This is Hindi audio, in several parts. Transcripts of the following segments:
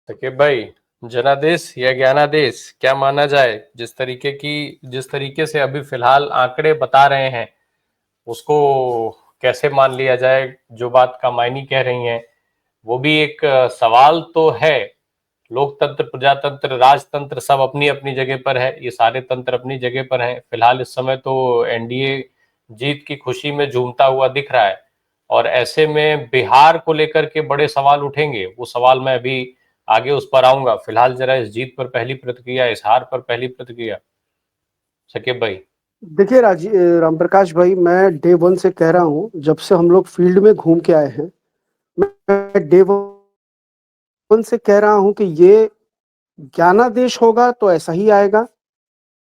सकीब भाई, जनादेश या ज्ञानादेश क्या माना जाए? जिस तरीके से अभी फिलहाल आंकड़े बता रहे हैं, उसको कैसे मान लिया जाए? जो बात कामायनी कह रही हैं, वो भी एक सवाल तो है। लोकतंत्र, प्रजातंत्र, राजतंत्र सब अपनी अपनी जगह पर है, ये सारे तंत्र अपनी जगह पर हैं। फिलहाल इस समय तो एनडीए जीत की खुशी में झूमता हुआ दिख रहा है, और ऐसे में बिहार को लेकर के बड़े सवाल उठेंगे। वो सवाल मैं अभी आगे उस पर आऊंगा। फिलहाल जरा इस जीत पर पहली प्रतिक्रिया, इस हार पर पहली प्रतिक्रिया, शकीब भाई। देखिए राम प्रकाश भाई, मैं डे वन से कह रहा हूँ, जब से हम लोग फील्ड में घूम के आए हैं। मैं डे वन से कह रहा हूँ कि ये ज्ञानादेश होगा तो ऐसा ही आएगा,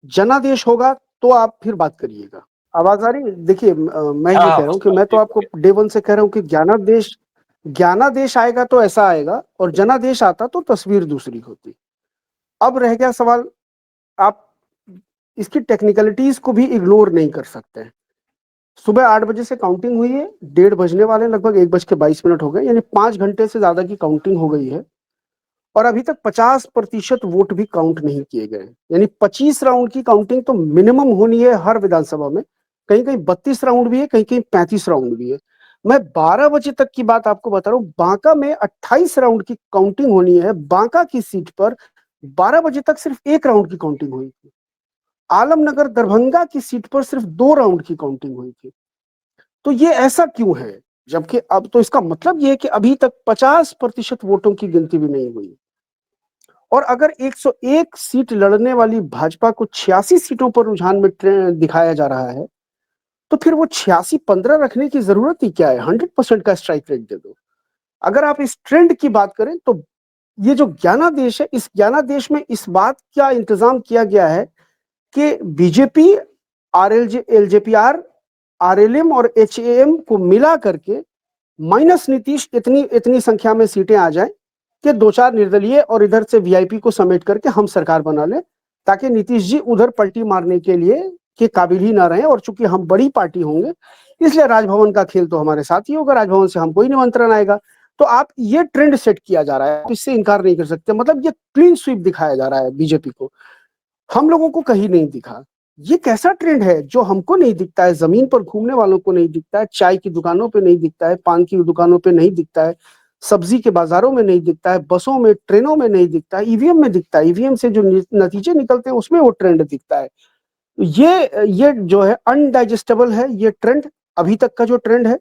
जनादेश होगा तो आप फिर बात करिएगा। आवाज आ रही है? देखिए, मैं हाँ ये हाँ, कह रहा हूँ कि मैं तो ठीक हो आपको गया। डे वन से कह रहा हूँ कि ज्ञानादेश आएगा तो ऐसा आएगा, और जनादेश आता तो तस्वीर दूसरी होती। अब रह गया सवाल, आप इसकी टेक्निकलिटीज को भी इग्नोर नहीं कर सकते हैं। सुबह 8 बजे से काउंटिंग हुई है, 1:30 बजने वाले, लगभग 1:22 हो गए, यानी 5 घंटे से ज्यादा की काउंटिंग हो गई है। और अभी तक 50% वोट भी काउंट नहीं किए गए, यानी 25 राउंड की काउंटिंग तो मिनिमम होनी है हर विधानसभा में। कहीं कहीं 32 राउंड भी है, कहीं कहीं 35 राउंड भी है। मैं 12 बजे तक की बात आपको बता रहा हूँ, बांका में 28 राउंड की काउंटिंग होनी है। बांका की सीट पर 12 बजे तक सिर्फ 1 राउंड की काउंटिंग हुई थी। आलमनगर दरभंगा की सीट पर सिर्फ 2 राउंड की काउंटिंग हुई थी। तो ये ऐसा क्यों है? जबकि अब तो इसका मतलब ये है कि अभी तक 50% वोटों की गिनती भी नहीं हुई। और अगर 101 सीट लड़ने वाली भाजपा को 86 सीटों पर रुझान में दिखाया जा रहा है, तो फिर वो 86-15 रखने की जरूरत ही क्या है? 100% का स्ट्राइक रेट दे दो। अगर आप इस ट्रेंड की बात करें तो ये जो ज्ञानादेश है, इस ज्ञानादेश में इस बात का इंतजाम किया गया है कि बीजेपी, आरएलजे, एलजेपीआर, आरएलएम और एचएएम को मिला करके माइनस नीतीश इतनी इतनी संख्या में सीटें आ जाएं कि 2-4 निर्दलीय और इधर से वीआईपी को समेट करके हम सरकार बना लें, ताकि नीतीश जी उधर पलटी मारने के लिए के काबिल ही ना रहे। और चूंकि हम बड़ी पार्टी होंगे, इसलिए राजभवन का खेल तो हमारे साथ ही होगा, राजभवन से हमको ही निमंत्रण आएगा। तो आप ये ट्रेंड सेट किया जा रहा है, आप इससे इनकार नहीं कर सकते। मतलब ये क्लीन स्वीप दिखाया जा रहा है बीजेपी को, हम लोगों को कहीं नहीं दिखा। ये कैसा ट्रेंड है जो हमको नहीं दिखता है, जमीन पर घूमने वालों को नहीं दिखता है, चाय की दुकानों पे नहीं दिखता है, पान की दुकानों पे नहीं दिखता है, सब्जी के बाजारों में नहीं दिखता है, बसों में, ट्रेनों में नहीं दिखता है, ईवीएम में दिखता है। ईवीएम से जो नतीजे निकलते हैं उसमें वो ट्रेंड दिखता है। ये जो है अनडाइजेस्टेबल है ये ट्रेंड। अभी तक का जो ट्रेंड है,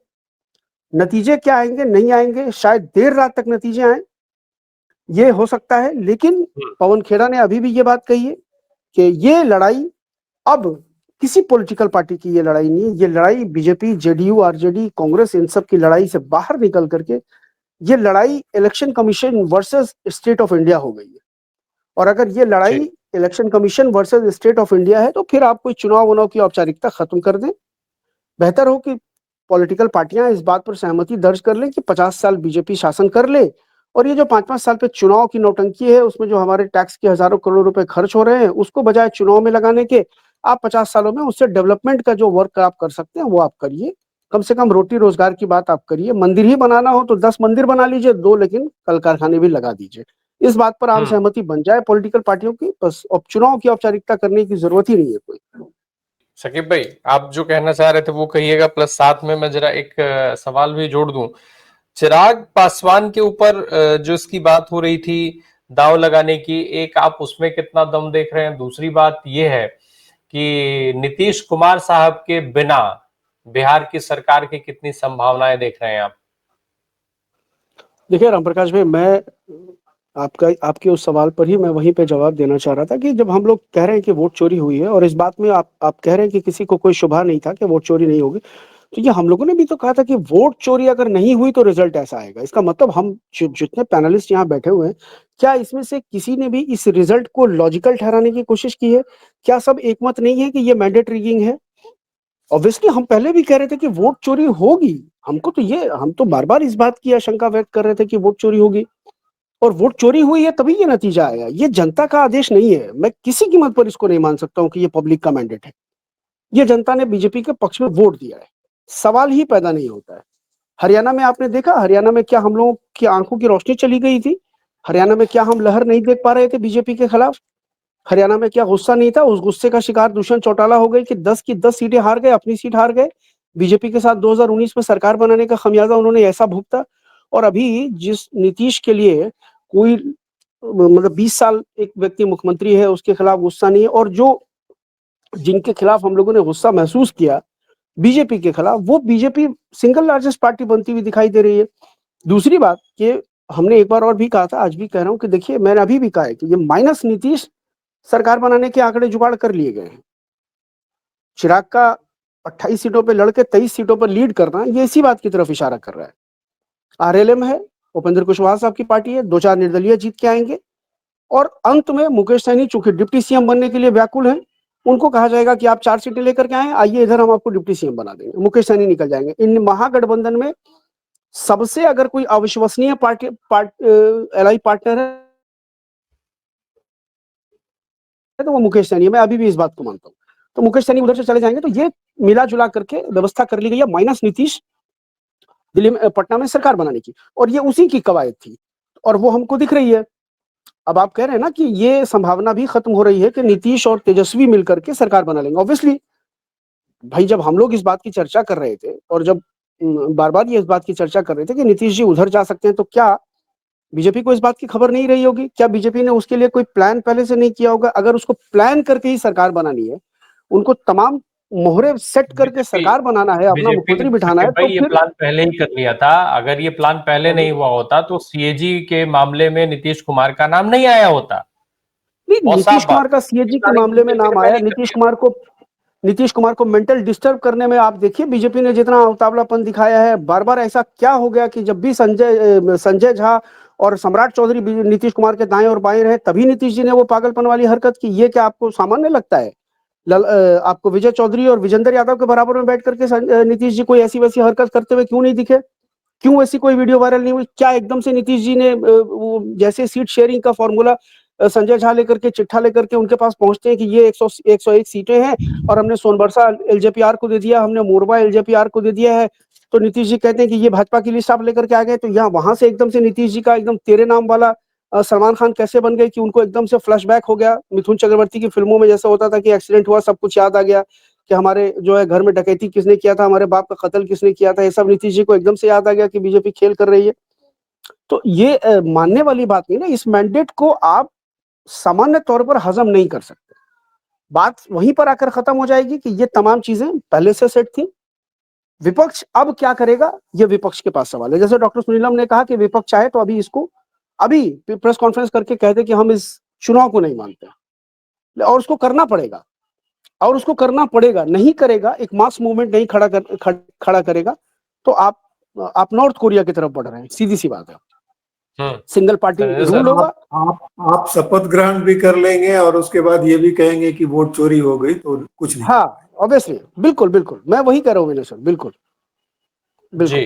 नतीजे क्या आएंगे नहीं आएंगे, शायद देर रात तक नतीजे आए, ये हो सकता है। लेकिन पवन खेड़ा ने अभी भी ये बात कही है कि ये लड़ाई अब किसी पॉलिटिकल पार्टी की ये लड़ाई नहीं है, ये लड़ाई बीजेपी, जेडीयू, आरजेडी, कांग्रेस, इन सब की लड़ाई से बाहर निकल करके ये लड़ाई election commission versus state of India हो गई है। और अगर ये लड़ाई ठीक। Election commission versus state of India है, तो फिर आप कोई चुनाव वुनाव की औपचारिकता खत्म कर दें। बेहतर हो कि पॉलिटिकल पार्टियां इस बात पर सहमति दर्ज कर लें कि 50 साल बीजेपी शासन कर ले, और ये जो 5-5 साल पे चुनाव की नौटंकी है, उसमें जो हमारे टैक्स के हजारों करोड़ रुपए खर्च हो रहे हैं, उसको बजाय चुनाव में लगाने के, आप 50 सालों में उससे डेवलपमेंट का जो वर्क आप कर सकते हैं वो आप करिए। कम से कम रोटी रोजगार की बात आप करिए। मंदिर ही बनाना हो तो 10 मंदिर बना लीजिए, दो लेकिन कल कारखाने भी लगा दीजिए। इस बात पर आम हम्म। सहमति बन जाए पॉलिटिकल पार्टियों की, बस अब चुनाव की औपचारिकता करने की जरूरत ही नहीं है कोई। शकीब भाई, आप जो कहना चाह रहे थे वो कहिएगा, प्लस साथ में मैं जरा एक सवाल भी जोड़ दूं। चिराग पासवान के ऊपर जो इसकी बात हो रही थी, दांव लगाने की, एक आप उसमें कितना दम देख रहे हैं? दूसरी बात यह है कि नीतीश कुमार साहब के बिना बिहार की सरकार की कितनी संभावनाएं देख रहे हैं आप? देखिए रामप्रकाश भाई, मैं आपके उस सवाल पर ही मैं वहीं पे जवाब देना चाह रहा था कि जब हम लोग कह रहे हैं कि वोट चोरी हुई है, और इस बात में आप कह रहे हैं कि किसी को कोई शुभा नहीं था कि वोट चोरी नहीं होगी, तो ये हम लोगों ने भी तो कहा था कि वोट चोरी अगर नहीं हुई तो रिजल्ट ऐसा आएगा। इसका मतलब हम जितने पैनलिस्ट यहाँ बैठे हुए हैं, क्या इसमें से किसी ने भी इस रिजल्ट को लॉजिकल ठहराने की कोशिश की है? क्या सब एकमत नहीं है कि ये मैंडेट रिगिंग है? ऑब्वियसली हम पहले भी कह रहे थे कि वोट चोरी होगी। हम तो बार बार इस बात की आशंका व्यक्त कर रहे थे कि वोट चोरी होगी, और वोट चोरी हुई है तभी ये नतीजा आया। ये जनता का आदेश नहीं है, मैं किसी कीमत पर इसको नहीं मान सकता हूं कि ये पब्लिक का मैंडेट है। ये जनता ने बीजेपी के पक्ष में वोट दिया है, सवाल ही पैदा नहीं होता है। हरियाणा में आपने देखा, हरियाणा में क्या हम लोगों की आंखों की रोशनी चली गई थी? हरियाणा में क्या हम लहर नहीं देख पा रहे थे बीजेपी के खिलाफ? हरियाणा में क्या गुस्सा नहीं था? उस गुस्से का शिकार दुष्यंत चौटाला हो गए कि 10 की 10 सीटें हार गए, अपनी सीट हार गए। बीजेपी के साथ 2019 में सरकार बनाने का खमियाजा उन्होंने ऐसा भुगता। और अभी जिस नीतीश के लिए कोई मतलब 20 साल एक व्यक्ति मुख्यमंत्री है, उसके खिलाफ गुस्सा नहीं है, और जो जिनके खिलाफ हम लोगों ने गुस्सा महसूस किया बीजेपी के खिलाफ, वो बीजेपी सिंगल लार्जेस्ट पार्टी बनती हुई दिखाई दे रही है। दूसरी बात कि हमने एक बार और भी कहा था, आज भी कह रहा हूं कि देखिए, मैंने अभी भी कहा है कि ये माइनस नीतीश सरकार बनाने के आंकड़े जुगाड़ कर लिए गए हैं। चिराग का 28 सीटों पे लड़के 23 सीटों पर लीड करना, ये इसी बात की तरफ इशारा कर रहा है। आरएलएम है, उपेंद्र कुशवाहा साहब की पार्टी है, 2-4 निर्दलीय जीत के आएंगे, और अंत में मुकेश सहनी चूंकि डिप्टी सीएम बनने के लिए व्याकुल हैं, उनको कहा जाएगा कि आप 4 सीटें लेकर के आए, आइए इधर हम आपको डिप्टी सीएम बना देंगे, मुकेश सहनी निकल जाएंगे। इन महागठबंधन में सबसे अगर कोई अविश्वसनीय एलाई पार्टनर है तो वो मुकेश सहनी है। मैं अभी भी इस बात को मानता हूँ। तो मुकेश सहनी उधर से चले जाएंगे, तो ये मिला जुला करके व्यवस्था कर ली गई है माइनस नीतीश दिल्ली में, पटना में सरकार बनाने की, और ये उसी की कवायद थी, और वो हमको दिख रही है। अब आप कह रहे हैं ना कि ये संभावना भी खत्म हो रही है कि नीतीश और तेजस्वी मिलकर के सरकार बना लेंगे। ऑब्वियसली भाई, जब हम लोग इस बात की चर्चा कर रहे थे, और जब बार बार ये इस बात की चर्चा कर रहे थे कि नीतीश जी उधर जा सकते हैं, तो क्या बीजेपी को इस बात की खबर नहीं रही होगी? क्या बीजेपी ने उसके लिए कोई प्लान पहले से नहीं किया होगा? अगर उसको प्लान करके ही सरकार बनानी है, उनको तमाम मोहरे सेट करके बीजेपी सरकार बनाना है, अपना बीजेपी मुख्यमंत्री बिठाना सचिन है, भाई तो ये फिर प्लान पहले ही कर लिया था। अगर ये प्लान पहले नहीं हुआ होता तो सीएजी के मामले में नीतीश कुमार का नाम नहीं आया होता। नहीं, बहुत नीतीश साफ कुमार बात, का ये सीएजी के प्लानिंग तो मामले में बीजेपी ने नाम आया। पहले ही कर लिया। नीतीश कुमार को मेंटल डिस्टर्ब करने में आप देखिए बीजेपी ने जितना उतावलापन दिखाया है। बार बार ऐसा क्या हो गया कि जब भी संजय झा और सम्राट चौधरी नीतीश कुमार के दाएं और बाएं रहे, तभी नीतीश जी ने वो पागलपन वाली हरकत की। ये क्या आपको सामान्य लगता है? आपको विजय चौधरी और विजेंद्र यादव के बराबर में बैठ करके नीतीश जी कोई ऐसी वैसी हरकत करते हुए क्यों नहीं दिखे? क्यों ऐसी कोई वीडियो वायरल नहीं हुई? क्या एकदम से नीतीश जी ने वो जैसे सीट शेयरिंग का फॉर्मूला संजय झा लेकर के, चिट्ठा लेकर के उनके पास पहुंचते हैं कि ये 101 सीटें हैं और हमने सोनबरसा एलजेपीआर को दे दिया, हमने मोरबा एलजेपीआर को दे दिया है, तो नीतीश जी कहते हैं कि ये भाजपा की लिस्ट आप लेकर के आ गए। तो यहाँ वहां से एकदम से नीतीश जी का एकदम तेरे नाम वाला सलमान खान कैसे बन गए कि उनको एकदम से फ्लैशबैक हो गया? मिथुन चक्रवर्ती की फिल्मों में जैसा होता था कि एक्सीडेंट हुआ, सब कुछ याद आ गया कि हमारे जो है घर में डकैती किसने किया था, हमारे बाप का कत्ल किसने किया था, ये सब नीतीश जी को एकदम से याद आ गया कि बीजेपी खेल कर रही है। तो ये मानने वाली बात नहीं ना। इस मैंडेट को आप सामान्य तौर पर हजम नहीं कर सकते। बात वहीं पर आकर खत्म हो जाएगी कि ये तमाम चीजें पहले से सेट थी। विपक्ष अब क्या करेगा, ये विपक्ष के पास सवाल है। जैसे डॉक्टर सुनीलम ने कहा कि विपक्ष चाहे तो अभी प्रेस कॉन्फ्रेंस करके कह दे कि हम इस चुनाव को नहीं मानते, और उसको करना पड़ेगा, नहीं करेगा, एक मास मूवमेंट नहीं खड़ा करेगा, तो आप नॉर्थ कोरिया की तरफ बढ़ रहे हैं। सीधी सी बात है, सिंगल पार्टी धन्यवाद रूल सर। होगा। आप शपथ ग्रहण भी कर लेंगे और उसके बाद ये भी कहेंगे कि वोट चोरी हो गई तो कुछ नहीं। हाँ, ऑब्वियसली, बिल्कुल बिल्कुल, मैं वही कह रहा हूँ विनय सर, बिल्कुल बिल्कुल। जी